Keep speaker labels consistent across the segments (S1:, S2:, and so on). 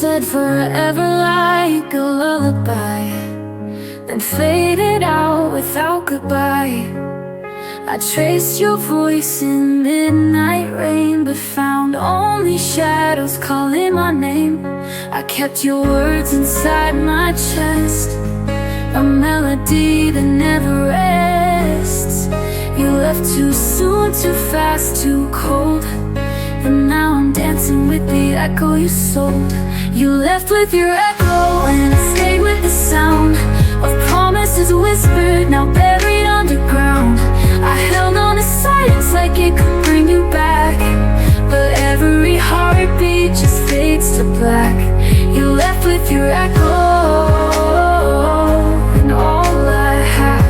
S1: said forever like a lullaby, then faded out without goodbye. I traced your voice in midnight rain, but found only shadows calling my name. I kept your words inside my chest, a melody that never rests. You left too soon, too fast, too cold, and now I'm dancing with the echo you sold. You left with your echo, and I stayed with the sound of promises whispered, now buried underground. I held on to silence like it could bring you back, but every heartbeat just fades to black. You left with your echo, and all I have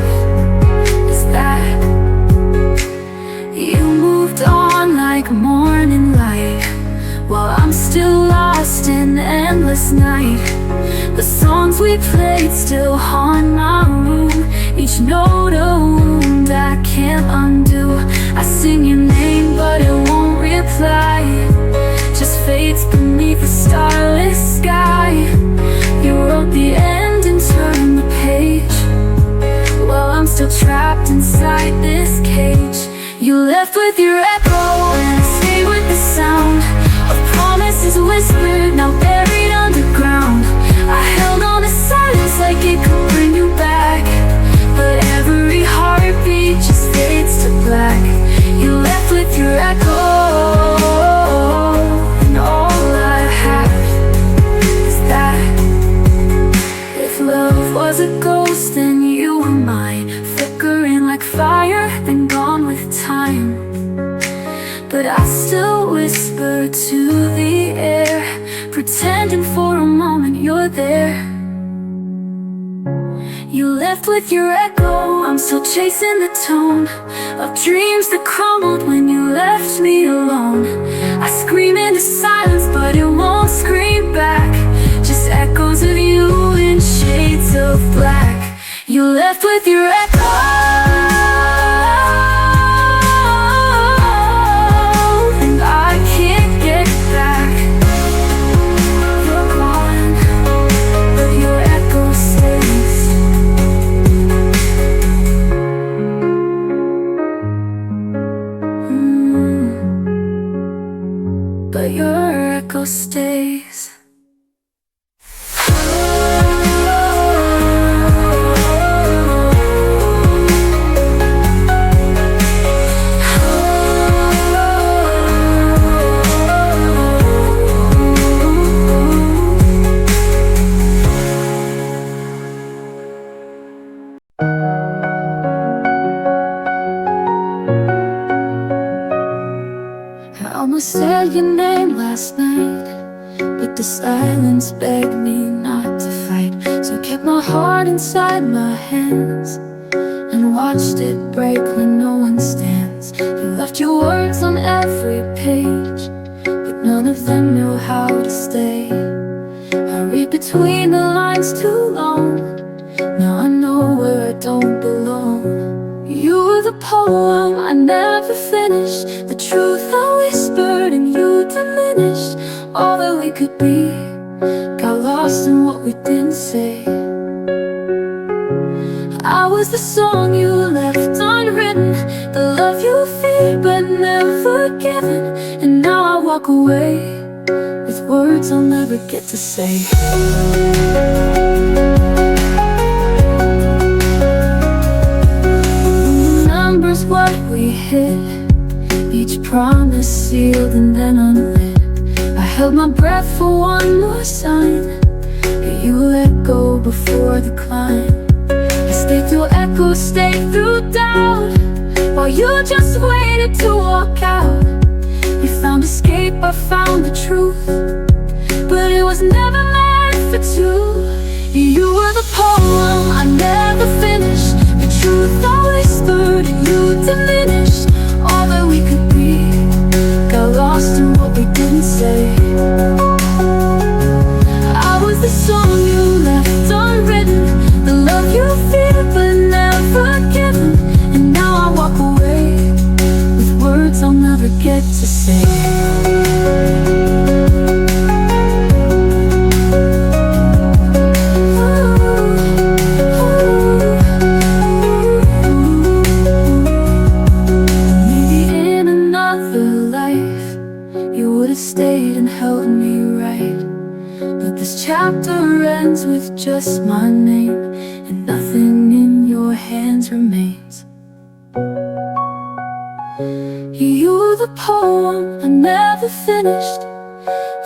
S1: is that. You moved on like morning light, while I'm still lost in endless night. The songs we played still haunt my room, each note a wound I can't undo. I sing your name but it won't reply, just fades beneath the starless sky. You wrote the end and turned the page, while I'm still trapped inside this cage. You left with your echo, and I stayed with the sound of promises whispered, now buried underground. I held on to silence like it could bring you back, but every heartbeat just fades to black. You left with your echo, and all I have is that. If love was a ghost, then you were mine, flickering like fire, then gone with time. But I still whisper to the air, pretending for a moment you're there. You left with your echo, I'm still chasing the tone of dreams that crumbled when you left me alone. I scream into silence but it won't scream back, just echoes of you in shades of black. You left with your echo, and I can't get back. You're gone, but your echo stays. But your echo stays. I almost said your name last night, but the silence begged me not to fight. So I kept my heart inside my hands and watched it break when no one stands. You left your words on every page, but none of them knew how to stay. I read between the lines too long, now I know where I don't belong. You were the poem I never finished, the truth I whispered and you diminished. All that we could be got lost in what we didn't say. I was the song you left unwritten, the love you feared but never given. And now I walk away with words I'll never get to say. What we hid, each promise sealed and then unlit. I held my breath for one more sign, but you let go before the climb. I stayed through echoes, stayed through doubt, while you just waited to walk out. You found escape, I found the truth, but it was never meant for two. You were the poem I never finished, the truth I whispered and you diminished. All that we could be got lost in what we didn't say. I was the song you left unwritten, the love you feared but never given. And now I walk away with words I'll never get to say. just my name, and nothing in your hands remains. You're the poem I never finished,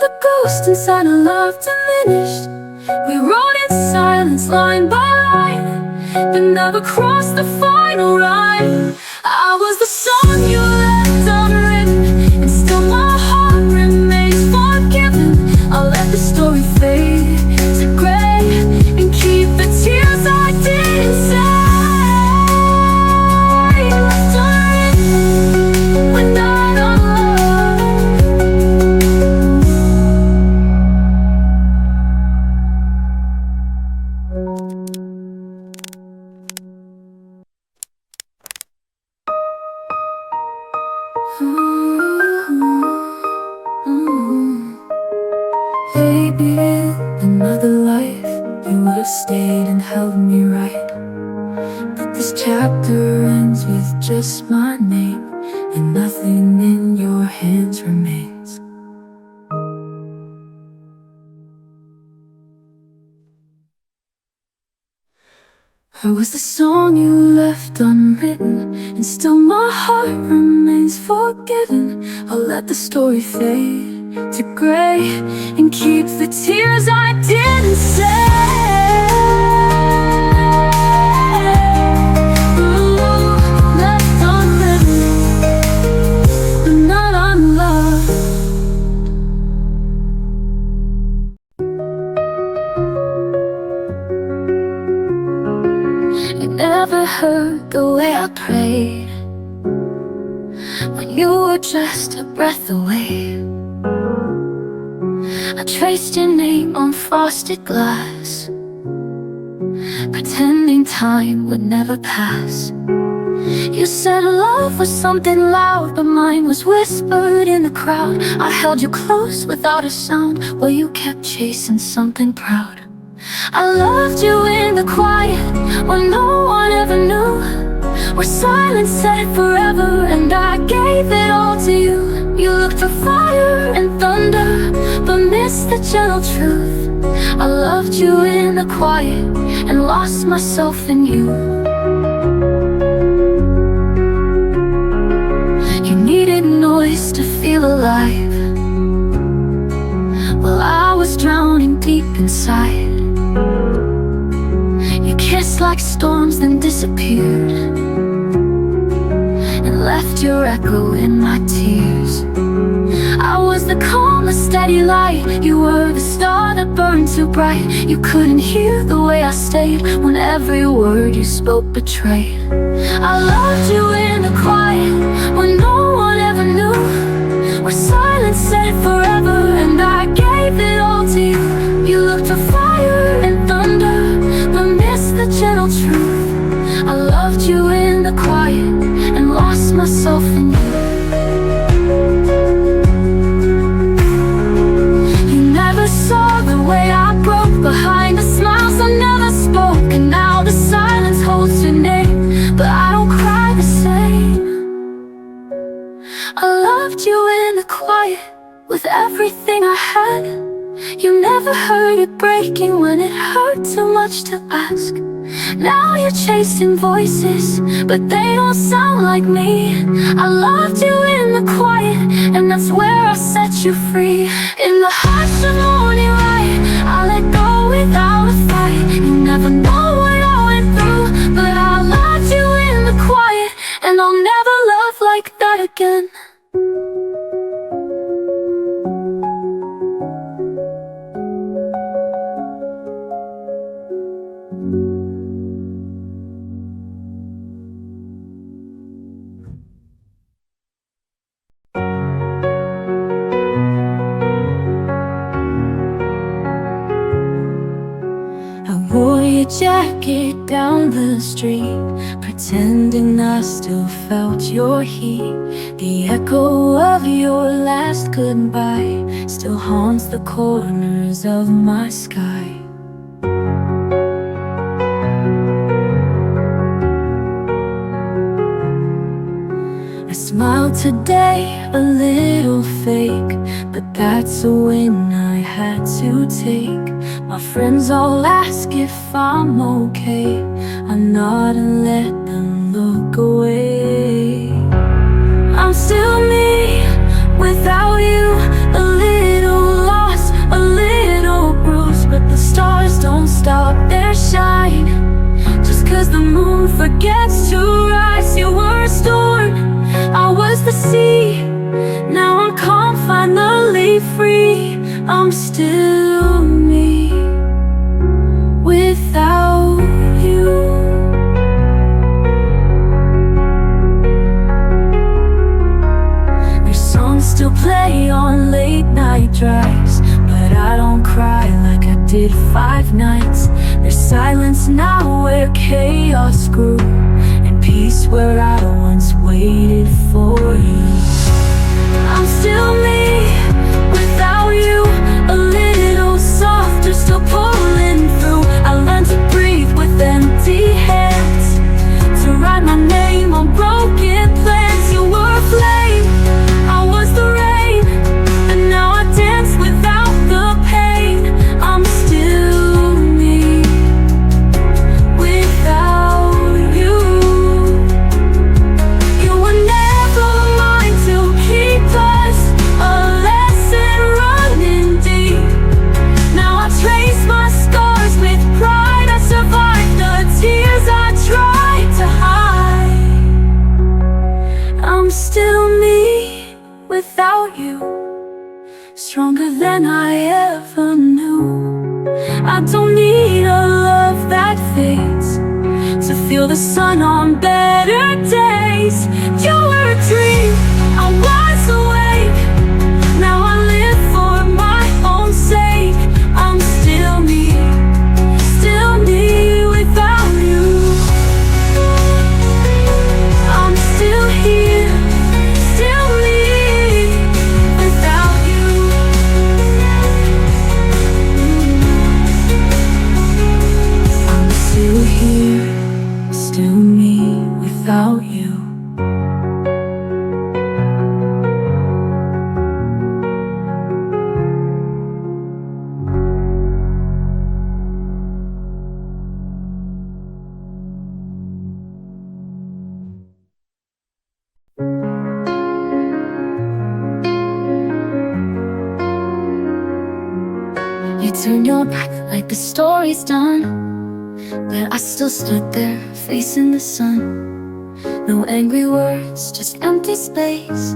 S1: the ghost inside a love diminished. We wrote in silence, line by line, but never crossed the final rhyme. I was the song you left unwritten, and still my heart remains forgiven. I'll let the story fade to gray and keep the tears I didn't say. Left unwritten, we're not Maybe in another life you would have stayed and held me right, but this chapter ends with just my name, and nothing in your hands remains. I was the song you left unwritten, and still my heart remains forgiven. I'll let the story fade to gray and keep the tears I didn't say. Ooh, left unwritten, but not unloved. You never heard the way I prayed when you were just a breath away. I traced your name on frosted glass, pretending time would never pass. You said love was something loud, but mine was whispered in the crowd. I held you close without a sound, while you kept chasing something proud. I loved you in the quiet, when no one ever knew, where silence said forever, and I gave it all to you. You looked for fire and thunder, but missed the gentle truth. I loved you in the quiet and lost myself in you. You needed noise to feel alive, while I was drowning deep inside. You kissed like storms, then disappeared, and left your echo in my tears. I was the calm, the steady light. You were the star that burned too bright. You couldn't hear the way I stayed, when every word you spoke betrayed. I loved you in the quiet, when no one ever knew, where silence said forever, and I gave it all to you. You looked for fire and thunder, but missed the gentle truth. I loved you in the quiet and lost myself in you. You never saw the way I broke behind the smiles I never spoke, and now the silence holds your name, but I don't cry the same. I loved you in the quiet with everything I had. You never heard it breaking when it hurt too much to ask. Now you're chasing voices, but they don't sound like me. I loved you in the quiet, and that's where I set you free. In the hush of morning light, I let go without a fight. You never know what I went through, but I loved you in the quiet, and I'll never love like that again. Wore your jacket down the street, pretending I still felt your heat. The echo of your last goodbye still haunts the corners of my sky. I smiled today, a little fake, but that's a win I had to take. My friends all ask if I'm okay. I nod and let them look away. I'm still me without you, a little lost, a little bruised, but the stars don't stop their shine. Just 'cause the moon forgets to rise. You were a storm, I was the sea. Now I'm calm, finally free. I'm still me without you. Their songs still play on late night drives, but I don't cry like I did 5 nights. There's silence now where chaos grew, and peace where I once waited for you. I'm still me without you, a little softer, still pulling through. I learned to breathe with empty hands, to write my name on broken plans. You were a flame, I was the rain, and now I dance without the pain. I'm still me without you. You were never mine to keep us, a lesson running deep. Now I trace my scars with pride. I survived the tears I tried to hide. I'm still me without you, stronger than I ever knew. I don't need a love that fades to feel the sun on better days. You were a dream, I was awake. Now I live for my own sake. I'm still me without you. I'm still here, still me without you. I'm still here, still me without you. You turned your back like the story's done, but I still stood there facing the sun. No angry words, just empty space.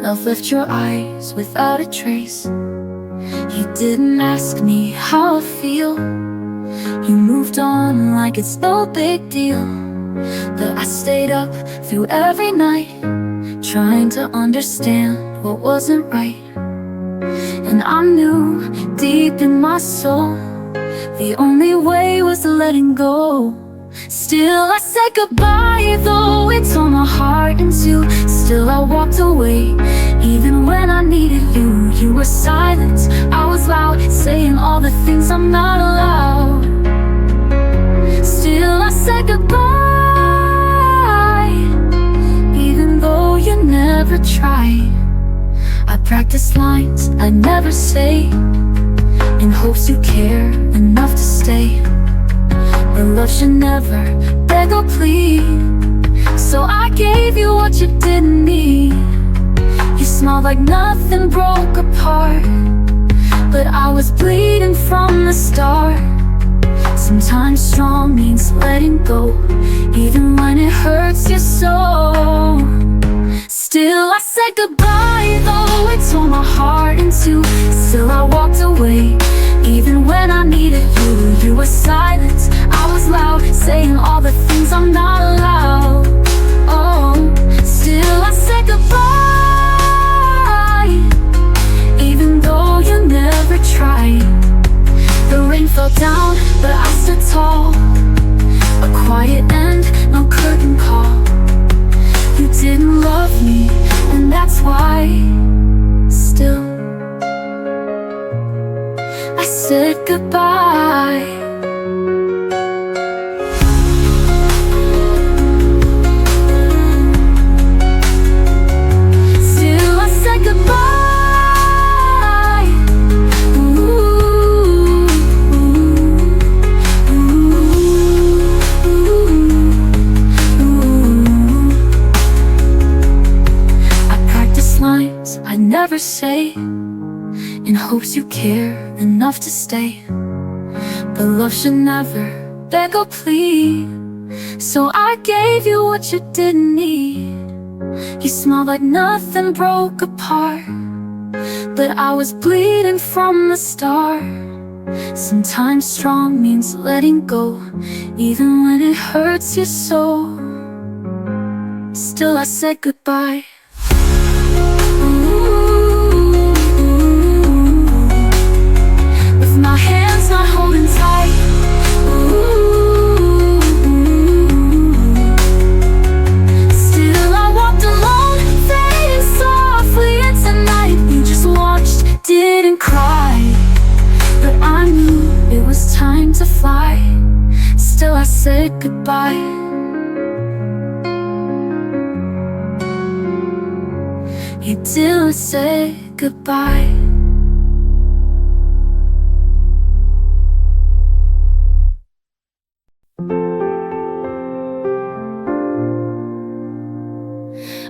S1: Love left your eyes without a trace. You didn't ask me how I feel. You moved on like it's no big deal. But I stayed up through every night, trying to understand what wasn't right. And I knew deep in my soul the only way was letting go. Still I said goodbye, though it tore my heart in two. Still I walked away, even when I needed you. You were silent, I was loud, saying all the things I'm not allowed. Still I said goodbye, even though you never tried. I practiced lines I never say, in hopes you care enough to stay. But love should never beg or plead, so I gave you what you didn't need. You smiled like nothing broke apart, but I was bleeding from the start. Sometimes strong means letting go, even when it hurts you so. Still I said goodbye, though it tore my heart in two. Still I walked away, even when I needed you. You were silent, I was loud, saying all the things I'm not allowed. Oh, still I said goodbye, even though you never tried. The rain fell down, but I stood tall. A quiet end, no curtain call. You didn't love me, and that's why. Still I said goodbye. never say, in hopes you care enough to stay. But love should never beg or plead, so I gave you what you didn't need. You smiled like nothing broke apart, but I was bleeding from the start. Sometimes strong means letting go, even when it hurts you so. Still I said goodbye. With my hands not holding tight. Still I walked alone, fading softly into night. You just watched, didn't cry, but I knew it was time to fly. Still I said goodbye. You didn't say goodbye.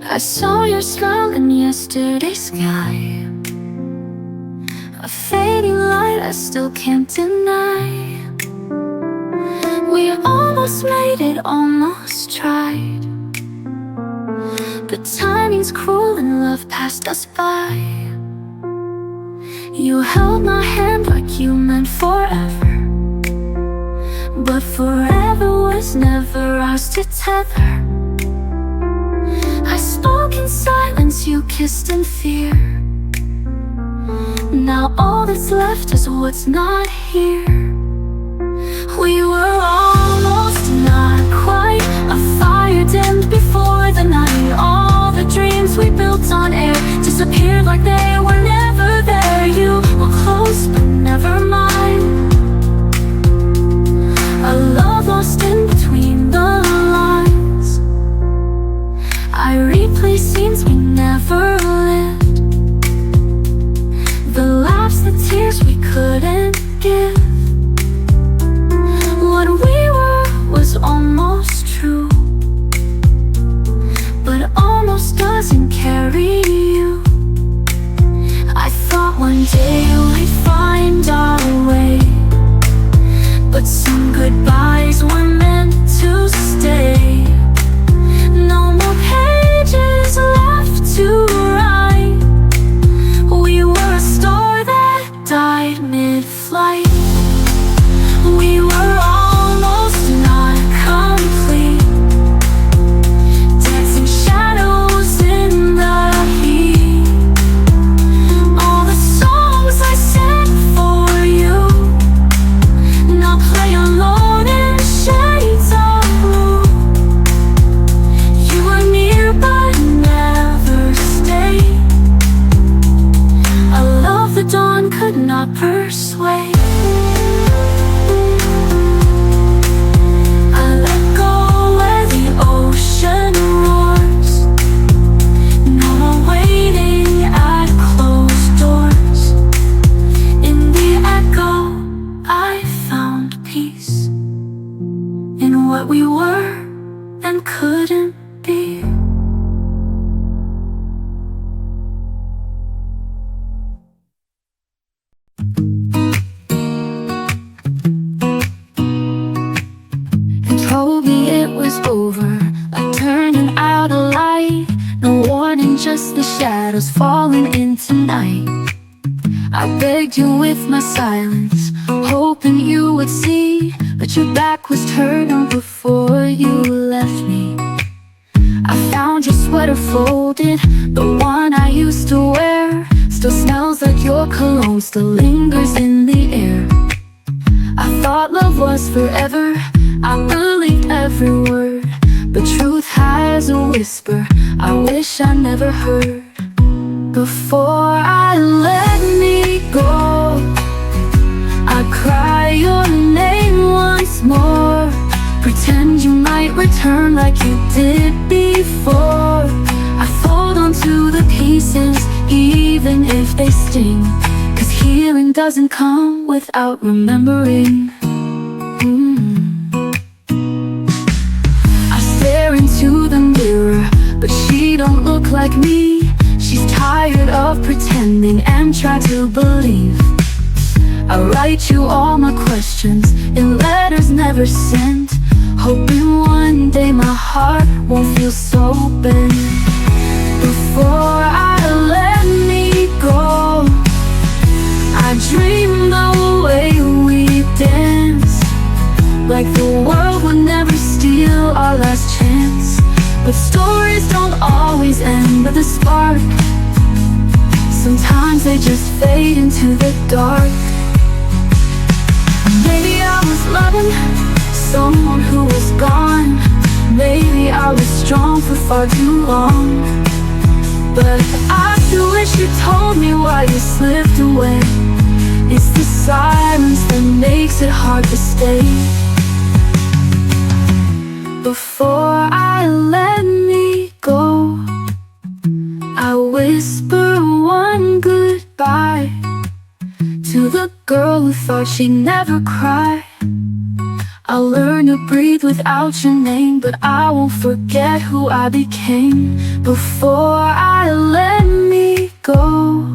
S1: I saw your smile in yesterday's sky, a fading light I still can't deny. We almost made it, almost tried, but timing's cruel and love passed us by. You held my hand like you meant forever, but forever was never ours to tether. I spoke in silence, you kissed in fear. Now all that's left is what's not here. We were almost, not quite. A fire dimmed before the night. All the dreams we built on air disappeared like they were never there. You were close but never mine, a love lost in between the lines. I replay scenes we never lived, the laughs, the tears we couldn't give. What we were was almost true, but almost doesn't carry you. I thought one day we'd find our way, but some goodbyes were meant to stay. No more pages left to write. We were a star that died mid-flight. We were almost not complete, dancing shadows in the heat. All the songs I sang for you now play alone in shades of blue. You were near but never stayed, a love the dawn could not persuade. I let go where the ocean roars, no more waiting at closed doors. In the echo I found peace, in what we were and couldn't be. And told me it was over, like turning out a light. No warning, just the shadows falling into night. I begged you with my silence, hoping you would see, but your back was turned before you left me. I found your sweater folded, the one I used to wear. Still smells like your cologne, still lingers in the air. I thought love was forever, I believed every word, but truth has a whisper I wish I never heard. Before I let me go, I cry your name once more. Pretend you might return like you did before. I fold onto the pieces, even if they sting, 'cause healing doesn't come without remembering. I stare into the mirror, but she don't look like me. She's tired of pretending listening and try to believe. I write you all my questions in letters never sent, hoping one day my heart won't feel so bent. Before I let me go, I dream the way we dance, like the world would never steal our last chance. But stories don't always end with a spark. Sometimes they just fade into the dark. Maybe I was loving someone who was gone. Maybe I was strong for far too long. But I still wish you told me why you slipped away. It's the silence that makes it hard to stay. Before I let me go, I whisper one goodbye to the girl who thought she'd never cry. I'll learn to breathe without your name, but I won't forget who I became. Before I let me go,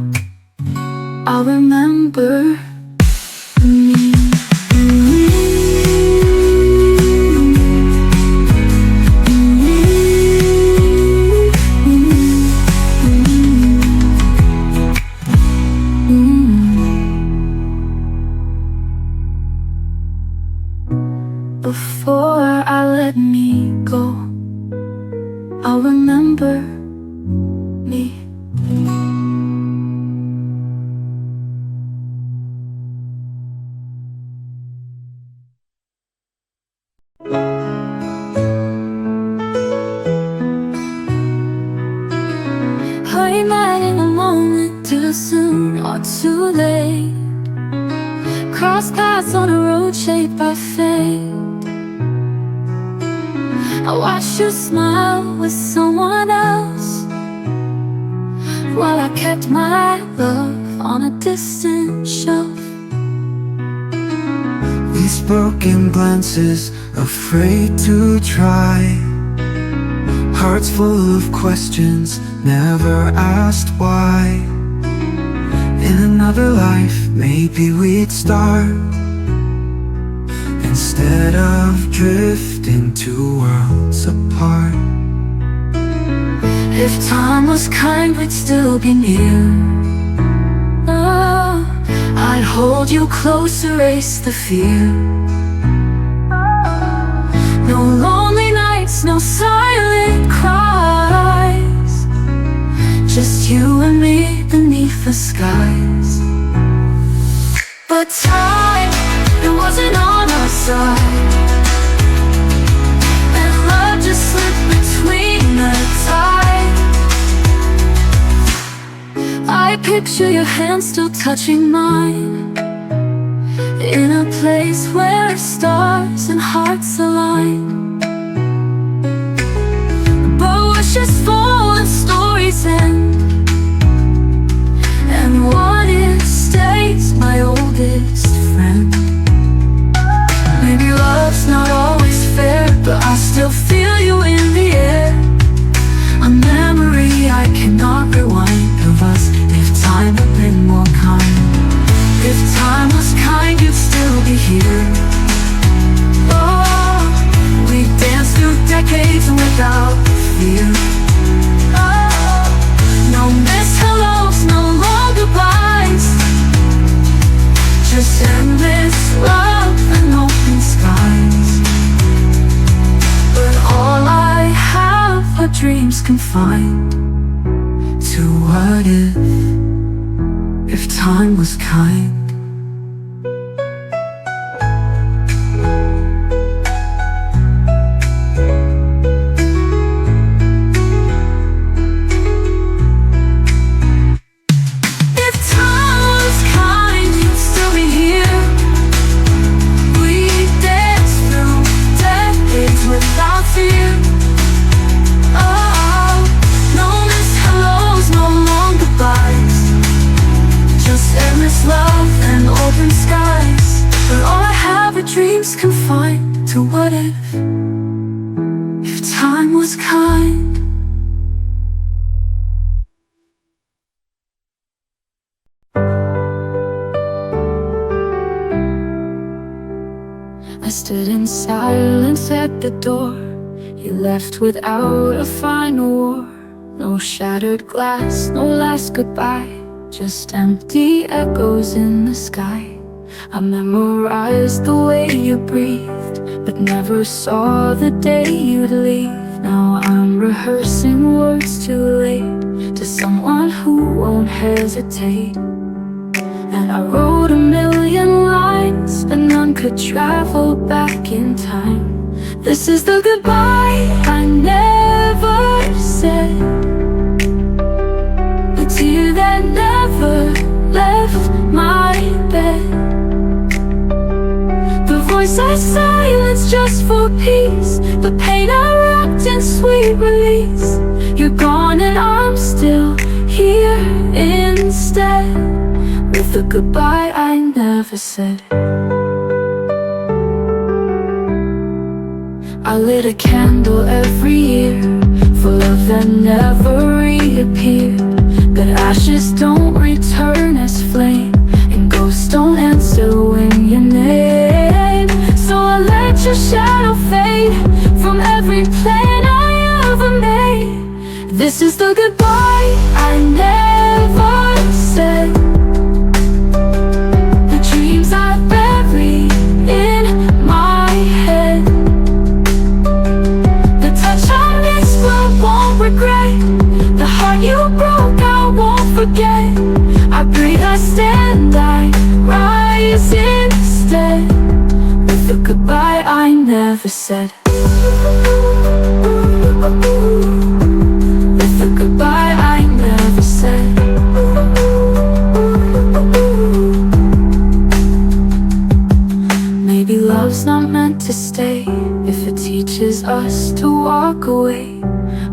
S1: I'll remember me. Before I let me go, I'll remember me. Are you mad in a moment, too soon or too late? Cross paths on a road shaped by fate. I watched you smile with someone else, while I kept my love on a distant shelf.
S2: These broken glances, afraid to try. Hearts full of questions, never asked why. In another life, maybe we'd start, instead of drifting two worlds apart.
S1: If time was kind, we'd still be near. Oh, I'd hold you close, erase the fear. No lonely nights, no silent cries, just you and me beneath the skies. But time, it wasn't on our side, and love just slipped between the tide. I picture your hand still touching mine, in a place where stars and hearts align. But wishes fall and stories end, and what if stays my oldest friend. Maybe love's not always fair, but I still feel you in the air. A memory I cannot rewind of us, if time had been more kind. If time was kind, you'd still be here. Oh, we danced through decades without fear. Oh, no missed hellos, no long goodbyes, just endless love and open skies. But all I have are dreams confined to what if time was kind. Love I stood in silence at the door. You left without a final war. No shattered glass, no last goodbye, just empty echoes in the sky. I memorized the way you breathed, but never saw the day you'd leave. Now I'm rehearsing words too late to someone who won't hesitate. And I wrote a million lines, but none could travel back in time. This is the goodbye I never said, a tear that never left my bed. The voice I silenced just for peace, the pain I wrapped in sweet release. You're gone and I'm still here instead, with the goodbye I never said. I lit a candle every year for love that never reappeared. But ashes don't return as flame, and ghosts don't answer when you name. So I let your shadow fade from every plan I ever made. This is the goodbye I never said, the dreams I buried in my head, the touch I missed but won't regret, the heart you broke I won't forget. I breathe, I stand, I rise instead, with the goodbye I never said. With the goodbye I never said. Maybe love's not meant to stay if it teaches us to walk away.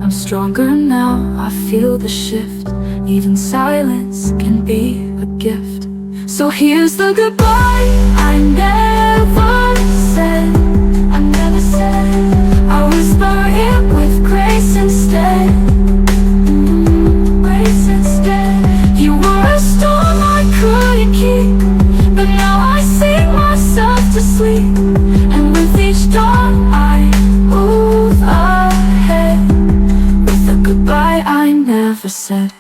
S1: I'm stronger now, I feel the shift. Even silence can be a gift. So here's the goodbye I never said. I never said. I whisper it with grace instead. Grace instead. You were a storm I couldn't keep, but now I sing myself to sleep. And with each dawn I move ahead, with the goodbye I never said.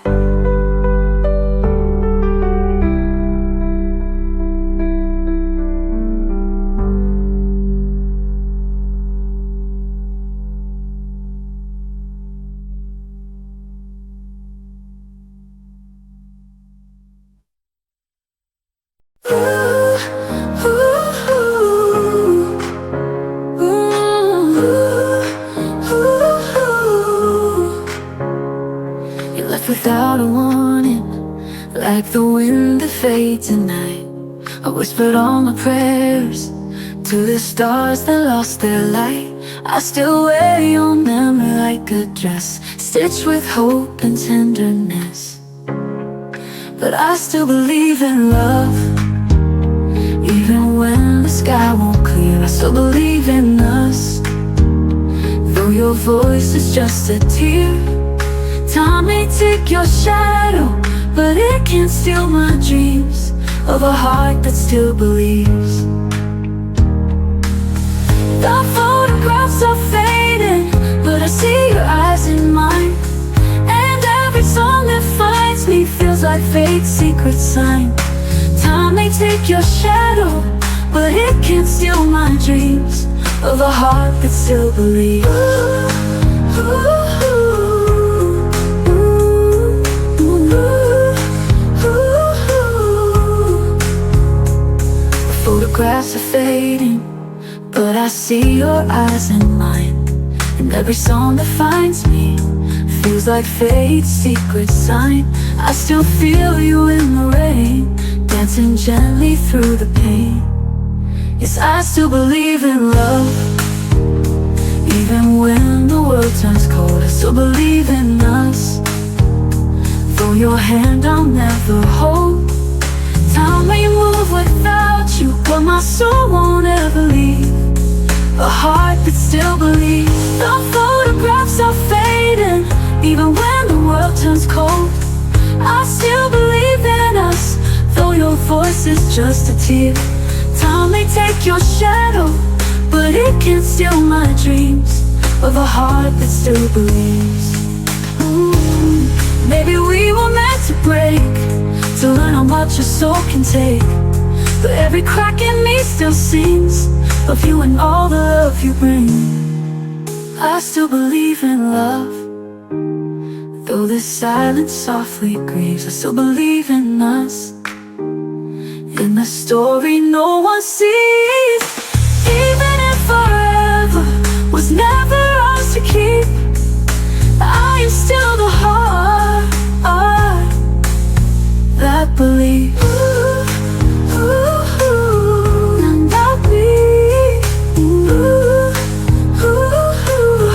S1: Without a warning, like the wind that fades at night, I whispered all my prayers to the stars that lost their light. I still wear your memory like a dress, stitched with hope and tenderness. But I still believe in love, even when the sky won't clear. I still believe in us, though your voice is just a tear. Time may take your shadow, but it can't steal my dreams of a heart that still believes. The photographs are fading, but I see your eyes in mine. And every song that finds me feels like fate's secret sign. Time may take your shadow, but it can't steal my dreams of a heart that still believes. Ooh, ooh. Photographs are fading, but I see your eyes in mine. And every song that finds me feels like fate's secret sign. I still feel you in the rain, dancing gently through the pain. Yes, I still believe in love, even when the world turns cold. I still believe in us, though your hand I'll never hold. Time may move without you, but my soul won't ever leave. A heart that still believes. The photographs are fading, even when the world turns cold. I still believe in us, though your voice is just a tear. Time may take your shadow, but it can't steal my dreams of a heart that still believes. Maybe we were meant to break, to learn how much a soul can take. But every crack in me still sings of you and all the love you bring. I still believe in love, though this silence softly grieves. I still believe in us, in the story no one sees. Even if forever was never ours to keep, I am still the heart that believes. Not me.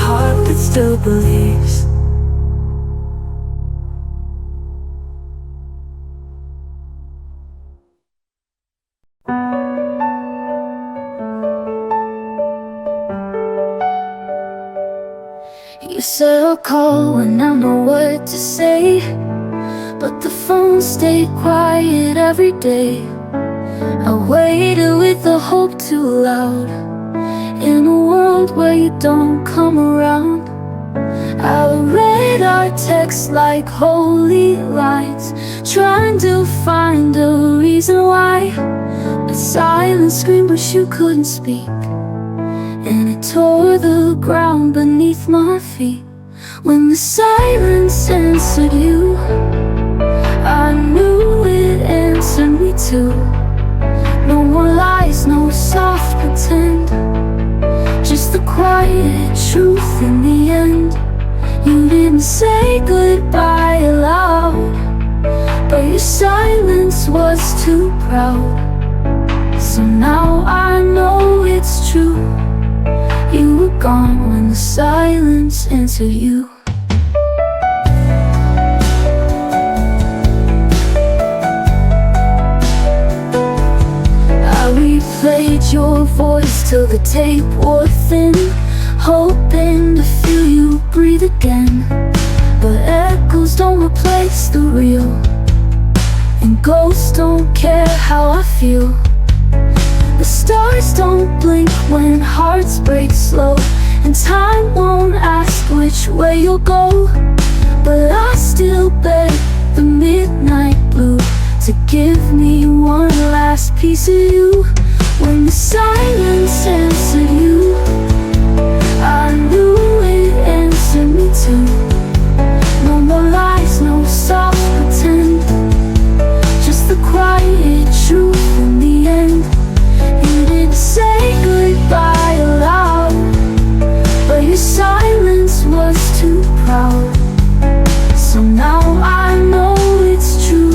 S1: Heart that still believes. You said I'll call when I know what to say, but the phone stayed quiet every day. I waited with the hope too loud. In a world where you don't come around, I read our texts like holy lines, trying to find a reason why. But silence screamed but you couldn't speak, and it tore the ground beneath my feet. When the silence answered you, I knew it answered me too. No more lies, no soft pretend, just the quiet truth in the end. You didn't say goodbye aloud, but your silence was too proud. So now I know it's true. You were gone when the silence answered you. I replayed your voice till the tape wore thin, hoping to feel you breathe again. But echoes don't replace the real, and ghosts don't care how I feel. The stars don't blink when hearts break slow, and time won't ask which way you'll go. But I still beg the midnight blue to give me one last piece of you. When the silence answered you, I knew it answered me too. No more lies, no soft pretend, just the quiet truth in the end. You didn't say goodbye aloud, but your silence was too proud. So now I know it's true.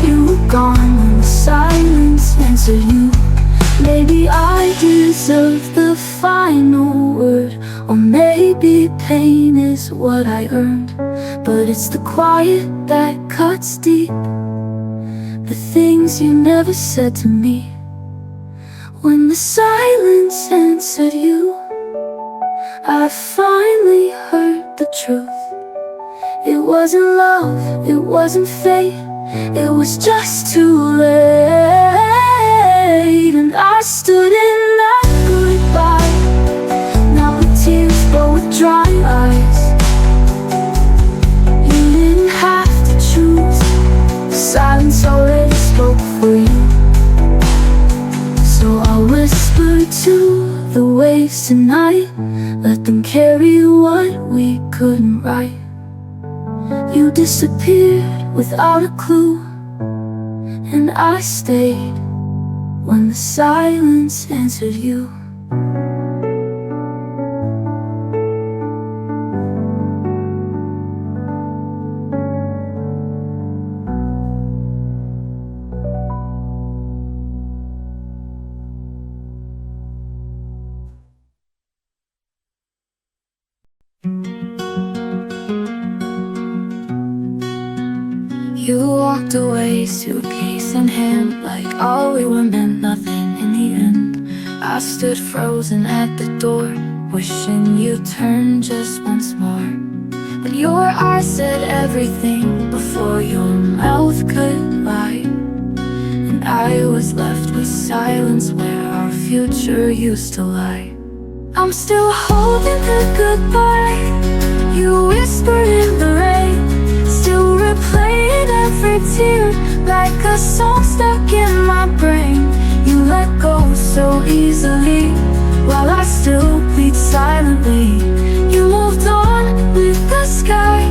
S1: You were gone when the silence answered you. Maybe I deserve the final word, or maybe pain is what I earned. But it's the quiet that cuts deep, the things you never said to me. When the silence answered you, I finally heard the truth. It wasn't love, it wasn't fate, it was just too late. And I stood in that goodbye, now with tears but with dry eyes. You didn't have to choose, silence already spoke for you. So I'll whisper to the waves tonight, let them carry what we couldn't write. You disappeared without a clue, and I stayed when the silence answered you. You walked away, suitcase in hand, like all we were meant nothing in the end. I stood frozen at the door, wishing you'd turn just once more. But your eyes said everything before your mouth could lie, and I was left with silence where our feelings future used to lie. I'm still holding the goodbye you whispered in the rain, still replaying every tear like a song stuck in my brain. You let go so easily while I still bleed silently. You moved on with the sky,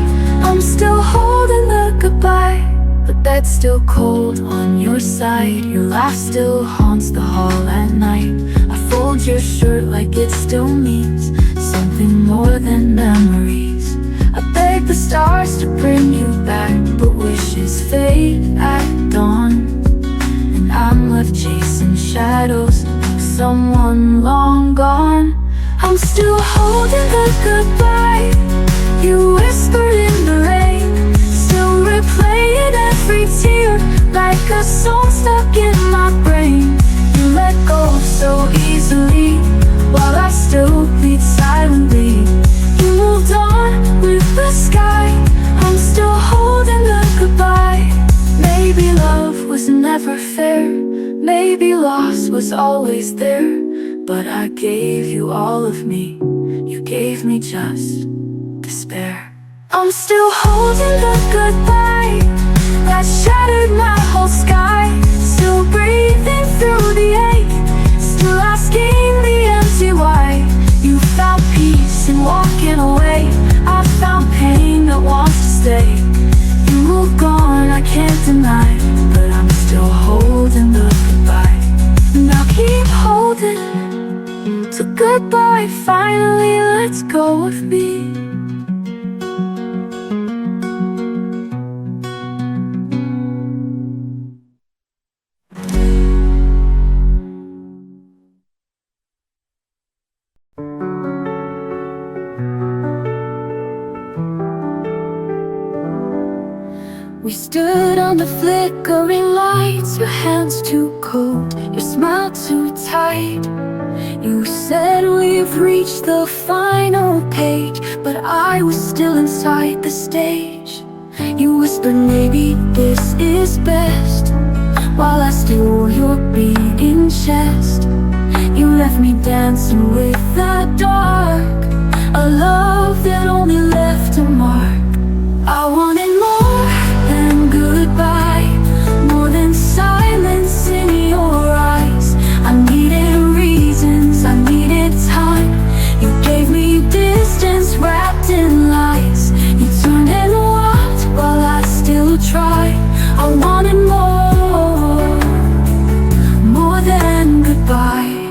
S1: I'm still holding the goodbye. The bed's still cold on your side, your laugh still haunts the hall at night. I fold your shirt like it still means something more than memories. I beg the stars to bring you back, but wishes fade at dawn. And I'm left chasing shadows of someone long gone. I'm still holding the goodbye you whispered in the rain, still replaying every tear like a song stuck in my brain. You let go so easily while I still bleed silently. You moved on with the sky, I'm still holding the goodbye. Maybe love was never fair, maybe loss was always there, but I gave you all of me, you gave me just despair. I'm still holding the goodbye that shattered my whole sky, still breathing through the ache, still asking the empty why. You found peace in walking away, I found pain that wants to stay. You moved on, I can't deny, but I'm still holding the goodbye. Now keep holding till goodbye finally lets go of me. We stood on the flickering lights, your hands too cold, your smile too tight. You said we've reached the final page, but I was still inside the stage. You whispered maybe this is best, while I still wore your beating chest. You left me dancing with the dark, a love that only left a mark. I wanted more than goodbye, more than silence in your eyes. I needed reasons, I needed time. You gave me distance wrapped in lies. You turned and walked while I still tried. I wanted more than goodbye.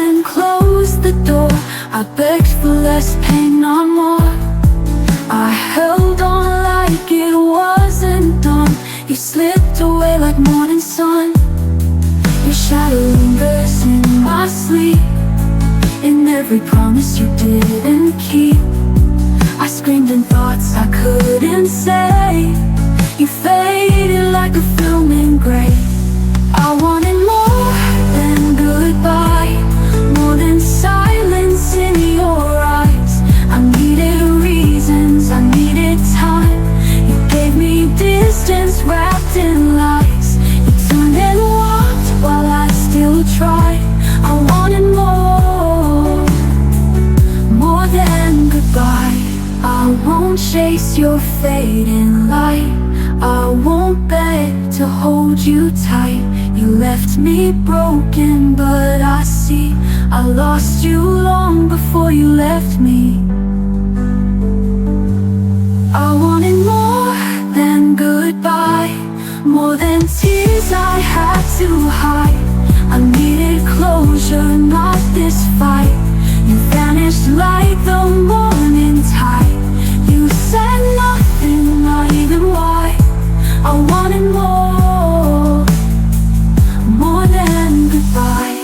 S1: And closed the door, I begged for less pain, not more. I held on like it wasn't done. You slipped away like morning sun. Your shadow lingers in my sleep, in every promise you didn't keep. I screamed in thoughts I couldn't say. You faded like a film in gray. I wanted more than goodbye, more than silence in your eyes. I needed reasons, I needed time. You gave me distance wrapped in lies. You turned and walked while I still tried. I wanted more than goodbye. I won't chase your fading light, I won't beg to hold you tight. You left me broken, but I see I lost you long before you left me. I wanted more than goodbye, more than tears I had to hide. I needed closure, not this fight. You vanished like the morning tide. You said nothing, not even why. I wanted more than goodbye.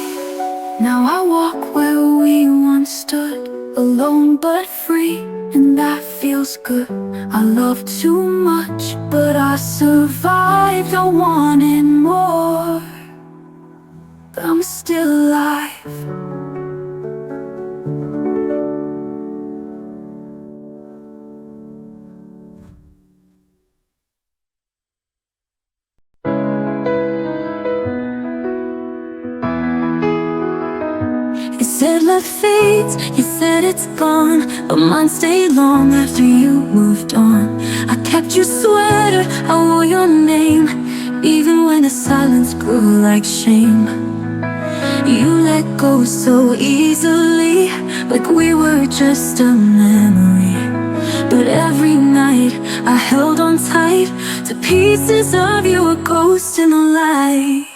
S1: Now I walk where we once stood, alone but free, and that feels good. I loved too much, but I survived. I wanted more, but I'm still alive. You said love fades, you said it's gone, but mine stayed long after you moved on. I kept your sweater, I wore your name, even when the silence grew like shame. You let go so easily, like we were just a memory. But every night I held on tight to pieces of you, a ghost in the light.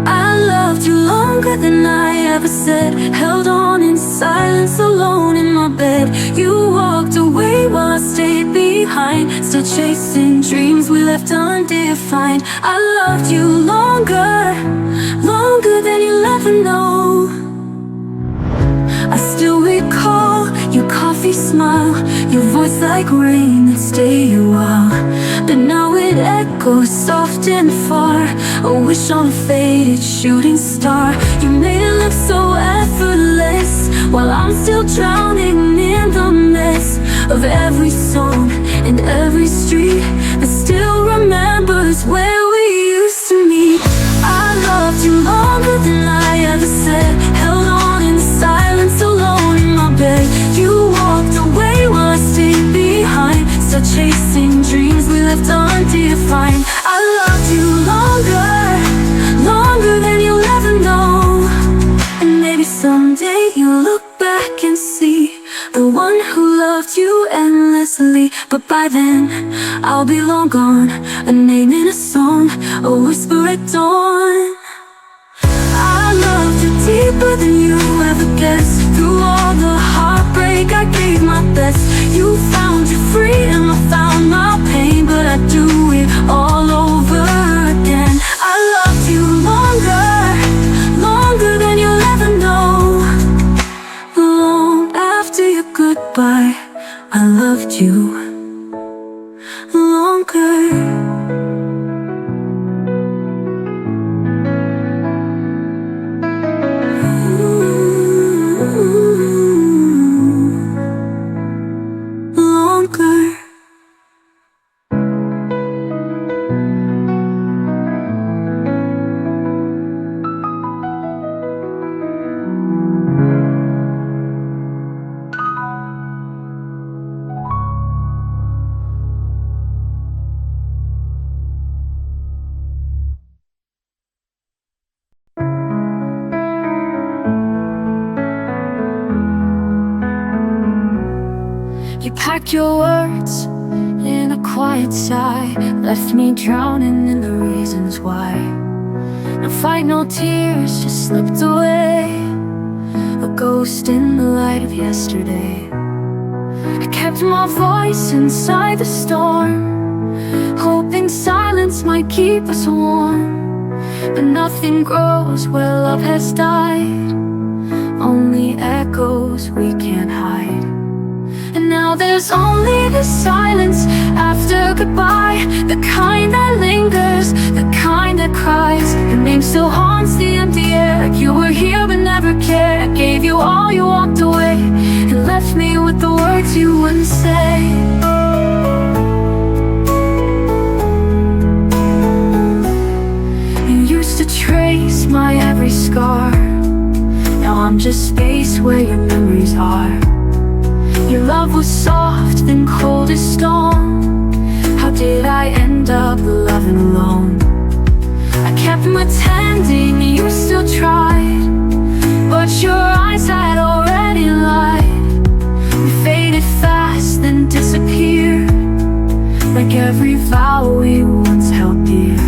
S1: I loved you longer than I ever said, held on in silence alone in my bed. You walked away while I stayed behind, still chasing dreams we left undefined. I loved you longer, longer than you'll ever know. I still recall your coffee smile, your voice like rain that stayed a while, but now it echoes soft and far, a wish on a faded shooting star. You made it look so effortless, while I'm still drowning in the mess of every song and every street that still remembers where we used to meet. I loved you longer than I ever said, held on in silence alone in my bed. You walked away while I stayed behind, still chasing dreams we left undefined. I loved you longer, longer than you'll ever know. And maybe someday you'll look back and see the one who loved you endlessly. But by then, I'll be long gone, a name in a song, a whisper at dawn. I loved you deeper than you ever guessed. Through all the heartbreak, I gave my best. You found your freedom, I found my pain, but I'd do it all over again. I loved you longer, longer than you'll ever know. Long after your goodbye, I loved you longer. You packed your words in a quiet sigh, left me drowning in the reasons why. No fight, no tears, just slipped away, a ghost in the light of yesterday. I kept my voice inside the storm, hoping silence might keep us warm. But nothing grows where love has died, only echoes we can't hide. And now there's only the silence after goodbye, the kind that lingers, the kind that cries. Your name still haunts the empty air, like you were here but never cared. I gave you all, you walked away, and left me with the words you wouldn't say. You used to trace my every scar, now I'm just space where your memories are. Your love was soft, then cold as stone. How did I end up loving alone? I kept pretending you still tried, but your eyes had already lied. We faded fast, then disappeared, like every vow we once held dear.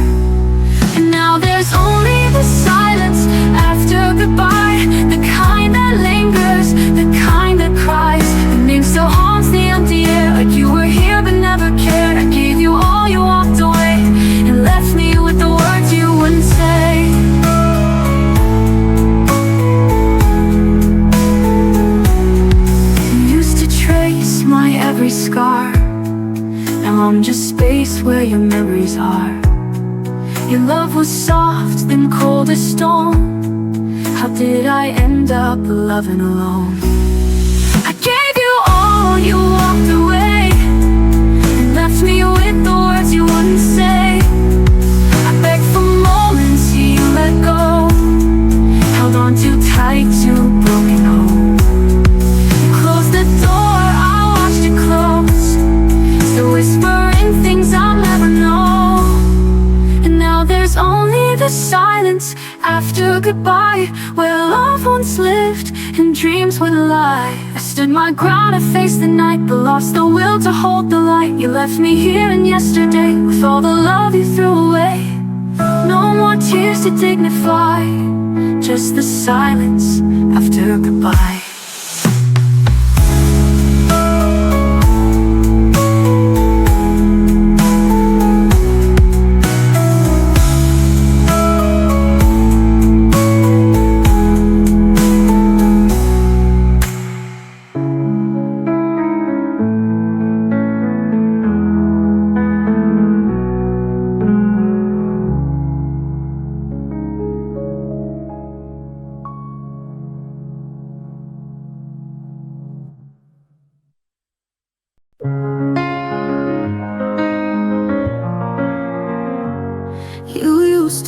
S1: And now there's only the silence after goodbye, the kind that lingers, the kind that cries. Name still haunts the empty air, like you were here but never cared. I gave you all, you walked away, and left me with the words you wouldn't say. You used to trace my every scar, now I'm just space where your memories are. Your love was soft, then cold as stone. How did I end up loving alone? You walked away and left me with the words you wouldn't say. I begged for moments you let go, held on too tight to broken once lived in dreams would lie. I stood my ground, I faced the night, but lost the will to hold the light. You left me here in yesterday with all the love you threw away. No more tears to dignify, just the silence after goodbye.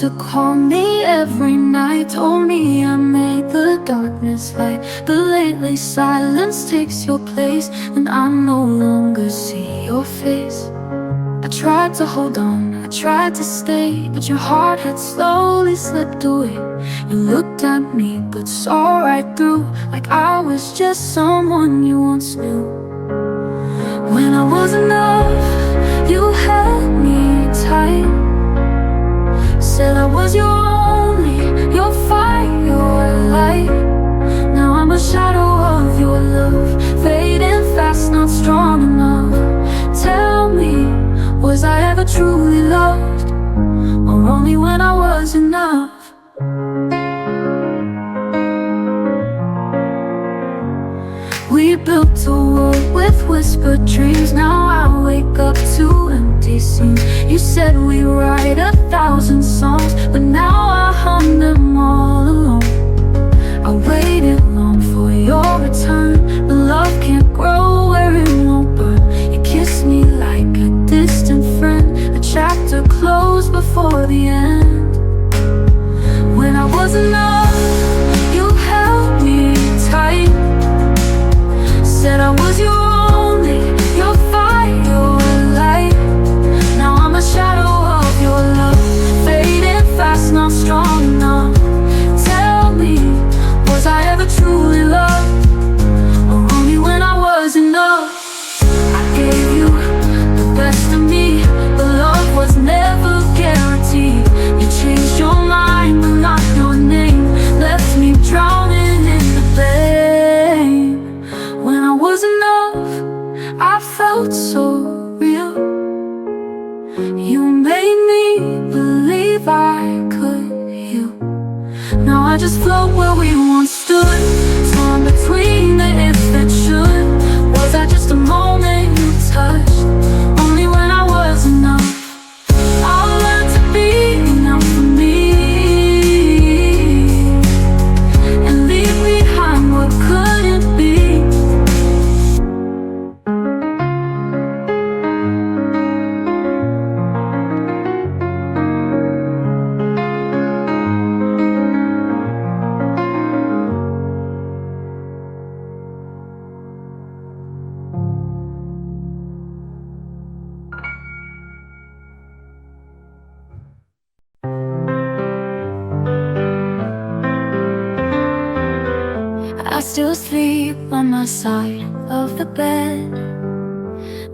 S1: To call me every night, told me I made the darkness light. But lately silence takes your place, and I no longer see your face. I tried to hold on, I tried to stay, but your heart had slowly slipped away. You looked at me but saw right through, like I was just someone you once knew. When I was enough, you held me tight, said I was your only, your fire, your light. Now I'm a shadow of your love, fading fast, not strong enough. Tell me, was I ever truly loved, or only when I was enough? We built a world with whispered dreams. Now I wake up to empty scenes. You said we write 1,000 songs, but now I hum them all alone. I waited long for your return, but love can't grow where it won't burn. You kissed me like a distant friend, a chapter closed before the end. When I was enough, you held me tight, said I was your only, your fire, your light. Now I'm a shadow of your love, fading fast, not strong enough. Tell me, was I ever truly loved, or only when I was enough? I gave you the best of me, but love was never guaranteed. You changed your mind, but not your name, left me drowning in the blame. When I was enough, I felt so real. You made me believe I could heal. Now I just float where we once stood, torn between the if and should. Was I just a moment you touched, only when I was enough? I'll learn to be enough for me, and leave behind what couldn't be. I still sleep on my side of the bed.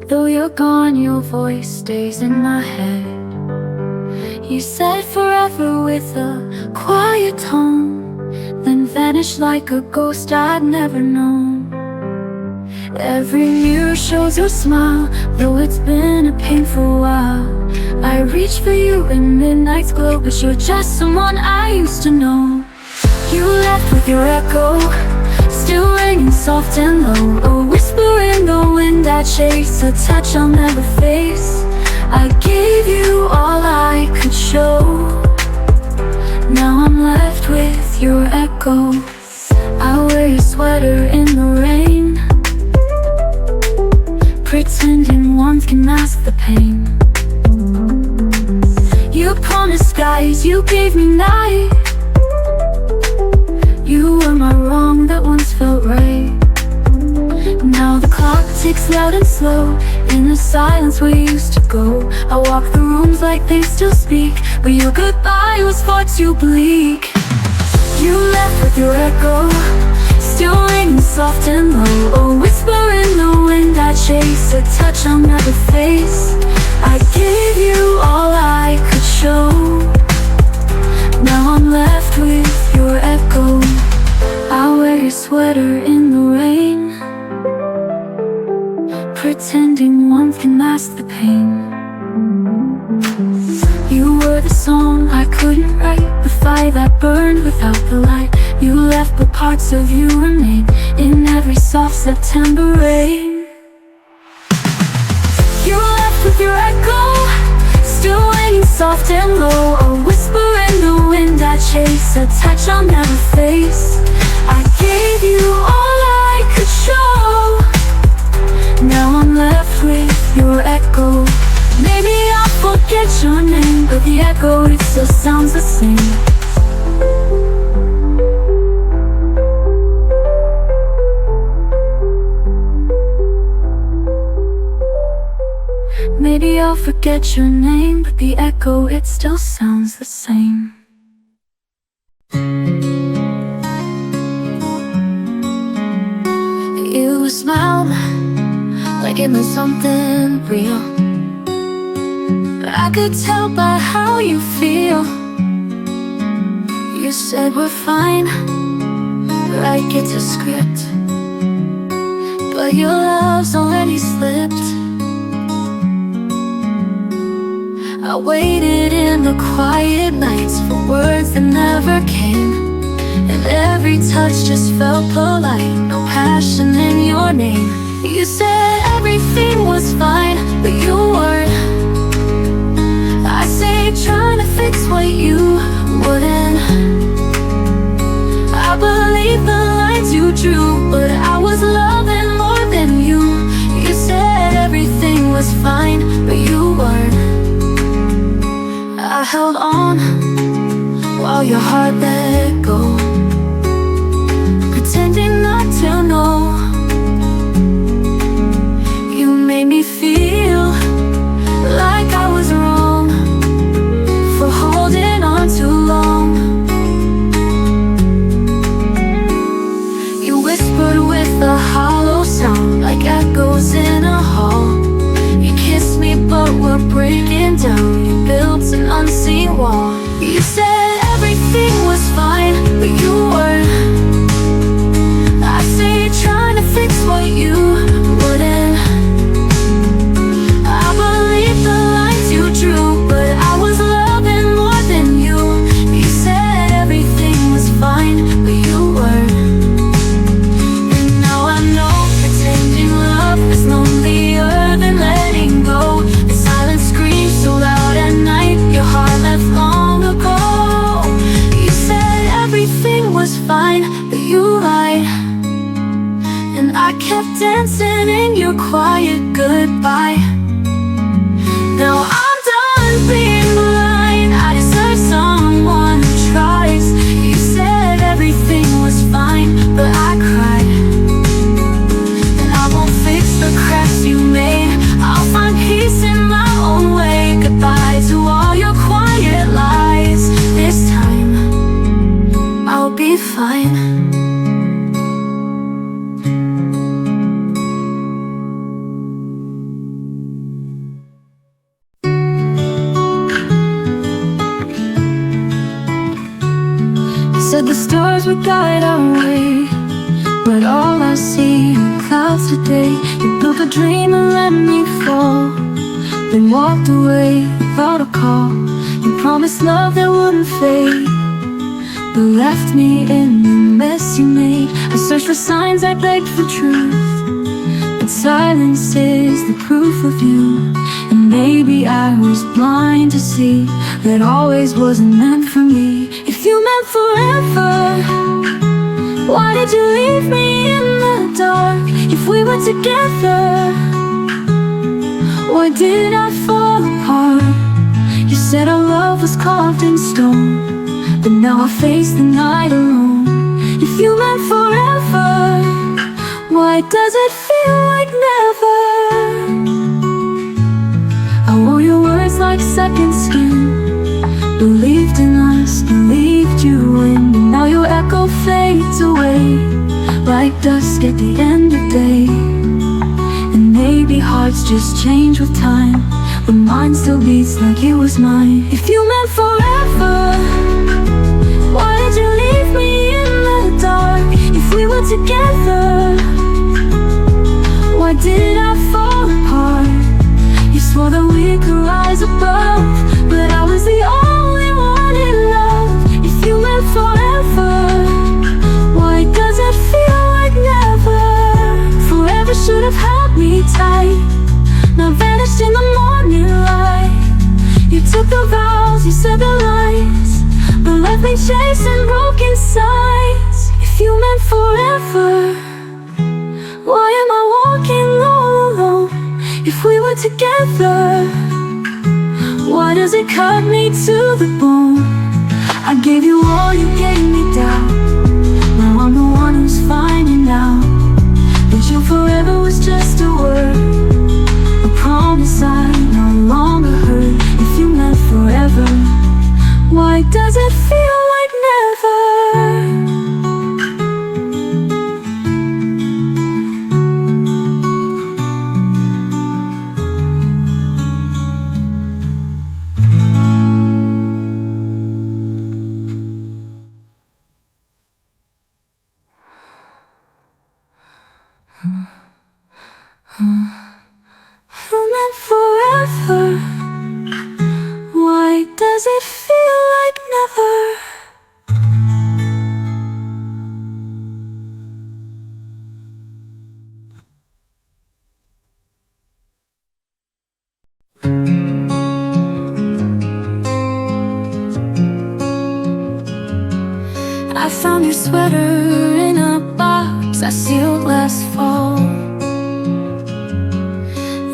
S1: Though you're gone, your voice stays in my head. You said forever with a quiet tone, then vanished like a ghost I'd never known. Every mirror shows your smile, though it's been a painful while. I reach for you in midnight's glow, but you're just someone I used to know. You left with your echo, still ringing soft and low, a whisper in the wind I chase, a touch I'll never face. I gave you all I could show, now I'm left with your echo. I wear your sweater in the rain, pretending warmth can mask the pain. You promised skies, you gave me night. You were my wrong that once felt right. Now the clock ticks loud and slow, in the silence we used to go. I walk the rooms like they still speak, but your goodbye was far too bleak. You left with your echo, still ringing soft and low. A whisper in the wind I chase, a touch I'll never face. I gave you all I could show. Now I'm left with your echo. I wear your sweater in the rain, pretending warmth can mask the pain. You were the song I couldn't write, the fire that burned without the light. You left but parts of you remain in every soft September rain. You left with your echo, still ringing soft and low. A whisper in the wind I chase, a touch I'll never face. I gave you all I could show. Now I'm left with your echo. Maybe I'll forget your name, but the echo, it still sounds the same. Maybe I'll forget your name, but the echo, it still sounds the same. You smiled like it meant something real. I could tell by how you feel. You said we're fine, like it's a script, but your love's already slipped. I waited in the quiet nights for words that never came, and every touch just felt polite, no passion in your name. You said everything was fine, but you weren't. I say trying to fix what you wouldn't. I believe the lines you drew, but I was loving more than you. You said everything was fine, but you weren't. I held on while your heart let go, pretending not to know. You made me feel like I was wrong for holding on too long. You whispered with a hollow sound, like echoes in a hall. You kissed me but we're breaking down. You built an unseen wall. You said everything was fine, but you weren't. I say trying to fix what you wouldn't. I believe the lines you drew, but I was loving more than you. You said everything was fine, but you weren't. And now I know pretending love is lonelier than letting go. The silent screams so loud at night, your heart left long ago. You said everything was fine, but you lied, and I kept dancing in your quiet goodbye. Now I'm done being blind, I deserve someone who tries. You said everything was fine, but I cried. And I won't fix the cracks you made, I'll find peace in my own way. Goodbye to all your quiet lies. This time I'll be fine. Said the stars would guide our way, but all I see are clouds today. You built a dream and let me fall, then walked away without a call. You promised love that wouldn't fade, but left me in the mess you made. I searched for signs, I begged for truth, but silence is the proof of you. And maybe I was blind to see that always wasn't meant for me. If you meant forever, why did you leave me in the dark? If we were together, why did I fall apart? You said our love was carved in stone, but now I face the night alone. If you meant forever, why does it feel like never? I wore your words like second skin, believed in us, believed you in, and now you're fades away like dusk at the end of day. And maybe hearts just change with time, but mine still beats like it was mine. If you meant forever, why did you leave me in the dark? If we were together, why did I fall apart? You swore that we could rise above, but I was the only one in love. If you meant forever, why does it feel like never? Forever should have held me tight, now vanished in the morning light. You took the vows, you said the lies, but left me chasing broken signs. If you meant forever, why am I walking all alone? If we were together, why does it cut me to the bone? I gave you all, you gave me doubt. Now I'm the one who's finding out that you forever was just a word, a promise I no longer heard. If you meant forever, why does it feel like never? You meant forever, why does it feel like never? I found your sweater in a box I sealed last fall.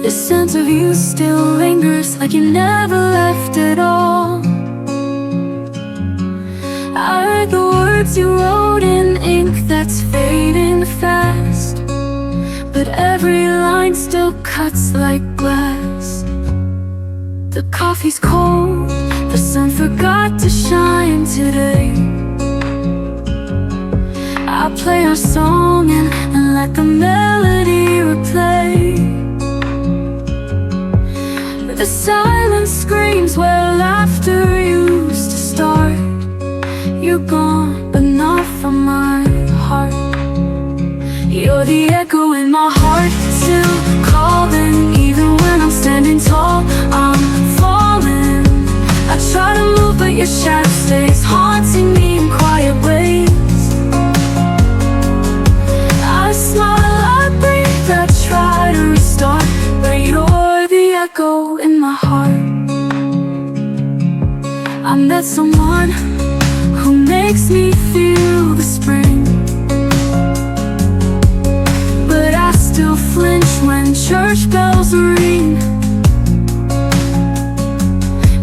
S1: The scent of you still lingers like you never left at all. I read the words you wrote in ink that's fading fast, but every line still cuts like glass. The coffee's cold, the sun forgot to shine today. I play our song and let the melody replay. The silence screams where laughter used to start. You're gone, but not from my heart. You're the echo in my heart, still calling. Even when I'm standing tall, I'm falling. I try to move, but your shadow stays haunting me in quiet ways. I smile, I breathe, I try to restart, but you're the echo in my heart. I met someone who makes me feel the spring, but I still flinch when church bells ring.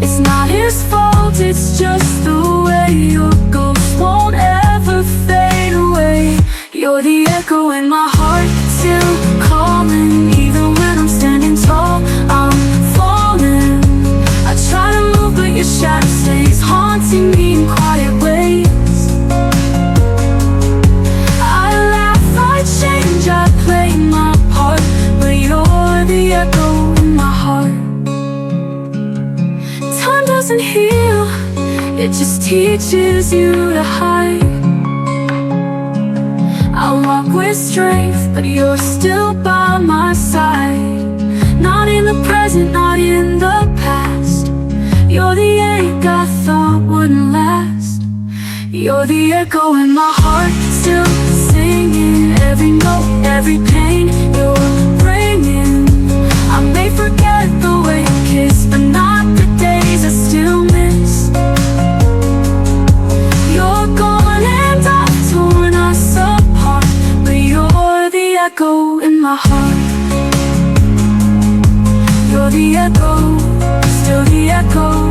S1: It's not his fault, it's just the way your ghost won't ever fade away. You're the echo in my heart, still calling. Even when I'm standing tall, I'm falling. I try to move, but your shadow stays haunting me in quiet ways. I laugh, I change, I play my part, but you're the echo in my heart. Time doesn't heal, it just teaches you to hide. I walk with strength, but you're still by my side. Not in the present, not in the past. You're the ache I thought wouldn't last. You're the echo in my heart, still singing. Every note, every pain you're bringing. I may forget the way you kiss, but not the days I still miss. You're gone and I've torn us apart, but you're the echo in my heart. You're the echo, still the echo.